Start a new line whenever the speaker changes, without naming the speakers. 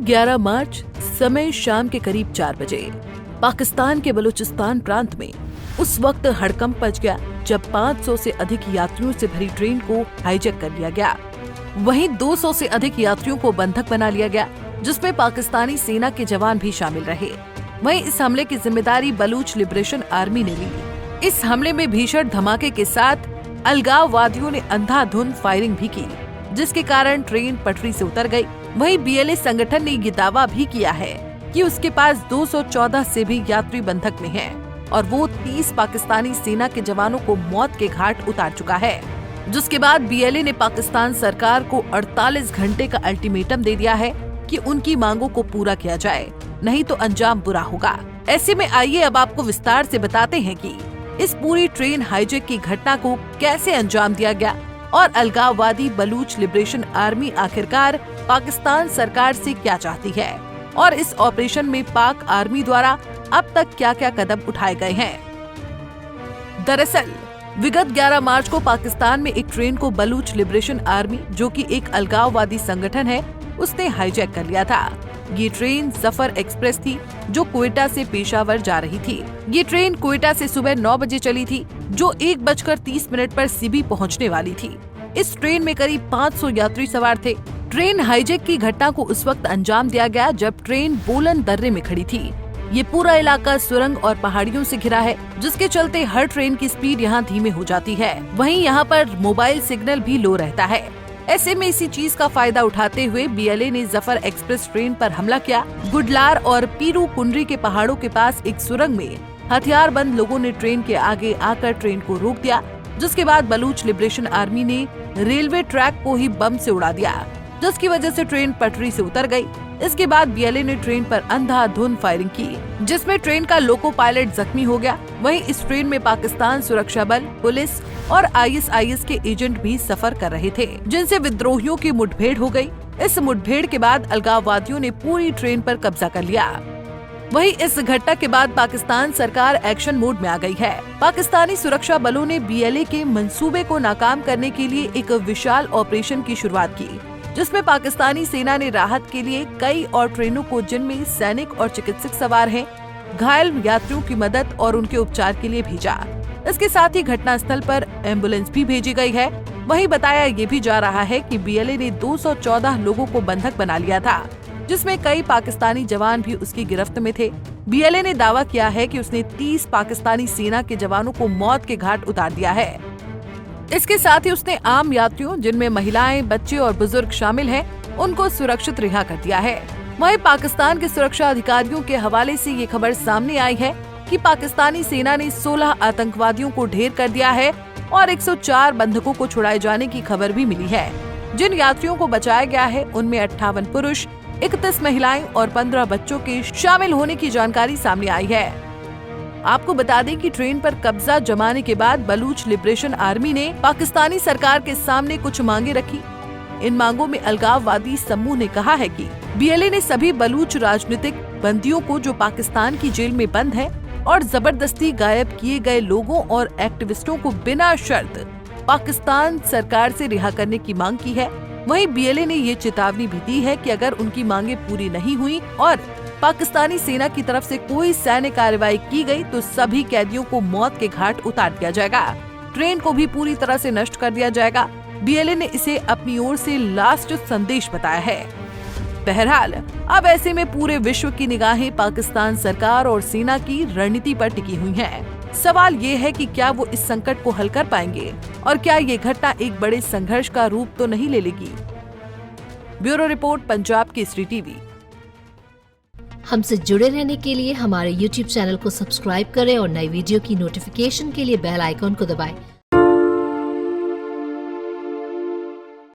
11 मार्च समय शाम के करीब 4 बजे पाकिस्तान के बलूचिस्तान प्रांत में उस वक्त हड़कंप मच गया जब 500 से अधिक यात्रियों से भरी ट्रेन को हाईजैक कर लिया गया। वहीं 200 से अधिक यात्रियों को बंधक बना लिया गया, जिसमें पाकिस्तानी सेना के जवान भी शामिल रहे। वहीं इस हमले की जिम्मेदारी बलूच लिबरेशन आर्मी ने ली। इस हमले में भीषण धमाके के साथ अलगाववादियों ने अंधाधुंध फायरिंग भी की, जिसके कारण ट्रेन पटरी से उतर गई। वहीं बीएलए संगठन ने ये दावा भी किया है कि उसके पास 214 से भी यात्री बंधक में हैं और वो 30 पाकिस्तानी सेना के जवानों को मौत के घाट उतार चुका है। जिसके बाद बीएलए ने पाकिस्तान सरकार को 48 घंटे का अल्टीमेटम दे दिया है कि उनकी मांगों को पूरा किया जाए, नहीं तो अंजाम बुरा होगा। ऐसे में आइए अब आपको विस्तार से बताते हैं कि इस पूरी ट्रेन हाईजैक की घटना को कैसे अंजाम दिया गया और अलगाववादी बलूच लिबरेशन आर्मी आखिरकार पाकिस्तान सरकार से क्या चाहती है और इस ऑपरेशन में पाक आर्मी द्वारा अब तक क्या क्या कदम उठाए गए हैं। दरअसल विगत 11 मार्च को पाकिस्तान में एक ट्रेन को बलूच लिबरेशन आर्मी, जो कि एक अलगाववादी संगठन है, उसने हाईजैक कर लिया था। ये ट्रेन जफर एक्सप्रेस थी जो क्वेटा से पेशावर जा रही थी। ये ट्रेन क्वेटा से सुबह 9 बजे चली थी, जो 1:30 पर सीबी पहुंचने वाली थी। इस ट्रेन में करीब 500 यात्री सवार थे। ट्रेन हाईजैक की घटना को उस वक्त अंजाम दिया गया जब ट्रेन बोलन दर्रे में खड़ी थी। ये पूरा इलाका सुरंग और पहाड़ियों से घिरा है, जिसके चलते हर ट्रेन की स्पीड यहाँ धीमे हो जाती है। वहीं यहाँ पर मोबाइल सिग्नल भी लो रहता है। ऐसे में इसी चीज का फायदा उठाते हुए बीएलए ने जफर एक्सप्रेस ट्रेन पर हमला किया। गुडलार और पीरू कुंडरी के पहाड़ों के पास एक सुरंग में हथियारबंद लोगों ने ट्रेन के आगे आकर ट्रेन को रोक दिया, जिसके बाद बलूच लिबरेशन आर्मी ने रेलवे ट्रैक को ही बम से उड़ा दिया, जिसकी वजह से ट्रेन पटरी से उतर गई। इसके बाद बीएलए ने ट्रेन पर अंधाधुंध फायरिंग की, जिसमें ट्रेन का लोको पायलट जख्मी हो गया। वहीं इस ट्रेन में पाकिस्तान सुरक्षा बल, पुलिस और आईएसआईएस के एजेंट भी सफर कर रहे थे, जिनसे विद्रोहियों की मुठभेड़ हो गई। इस मुठभेड़ के बाद अलगाववादियों ने पूरी ट्रेन पर कब्जा कर लिया। वहीं इस घटना के बाद पाकिस्तान सरकार एक्शन मोड में आ गई है। पाकिस्तानी सुरक्षा बलों ने बीएलए के मंसूबे को नाकाम करने के लिए एक विशाल ऑपरेशन की शुरुआत की, जिसमें पाकिस्तानी सेना ने राहत के लिए कई और ट्रेनों को, जिनमें सैनिक और चिकित्सक सवार हैं, घायल यात्रियों की मदद और उनके उपचार के लिए भेजा। इसके साथ ही घटनास्थल पर एम्बुलेंस भी भेजी गई है। वहीं बताया ये भी जा रहा है कि बीएलए ने 214 लोगों को बंधक बना लिया था, जिसमें कई पाकिस्तानी जवान भी उसकी गिरफ्त में थे। बीएलए ने दावा किया है कि उसने 30 पाकिस्तानी सेना के जवानों को मौत के घाट उतार दिया है। इसके साथ ही उसने आम यात्रियों, जिनमें महिलाएं, बच्चे और बुजुर्ग शामिल हैं, उनको सुरक्षित रिहा कर दिया है। वहीं पाकिस्तान के सुरक्षा अधिकारियों के हवाले से ये खबर सामने आई है कि पाकिस्तानी सेना ने 16 आतंकवादियों को ढेर कर दिया है और 104 बंधकों को छुड़ाए जाने की खबर भी मिली है। जिन यात्रियों को बचाया गया है उनमें 58 पुरुष, 31 महिलाएं और 15 बच्चों के शामिल होने की जानकारी सामने आई है। आपको बता दें कि ट्रेन पर कब्जा जमाने के बाद बलूच लिबरेशन आर्मी ने पाकिस्तानी सरकार के सामने कुछ मांगे रखी। इन मांगों में अलगाववादी समूह ने कहा है कि बीएलए ने सभी बलूच राजनीतिक बंदियों को, जो पाकिस्तान की जेल में बंद हैं, और जबरदस्ती गायब किए गए लोगों और एक्टिविस्टों को बिना शर्त पाकिस्तान सरकार से रिहा करने की मांग की है। वहीं बीएलए ने ये चेतावनी भी दी है कि अगर उनकी मांगे पूरी नहीं हुई और पाकिस्तानी सेना की तरफ से कोई सैन्य कार्रवाई की गई तो सभी कैदियों को मौत के घाट उतार दिया जाएगा। ट्रेन को भी पूरी तरह से नष्ट कर दिया जाएगा। बीएलए ने इसे अपनी ओर से लास्ट संदेश बताया है। बहरहाल अब ऐसे में पूरे विश्व की निगाहें पाकिस्तान सरकार और सेना की रणनीति पर टिकी हुई हैं। सवाल ये है कि क्या वो इस संकट को हल कर पाएंगे और क्या ये घटना एक बड़े संघर्ष का रूप तो नहीं ले लेगी। Bureau report, Punjab Kesari TV.
हमसे जुड़े रहने के लिए हमारे YouTube चैनल को सब्सक्राइब करें और नई वीडियो की नोटिफिकेशन के लिए बेल आइकॉन को दबाएं।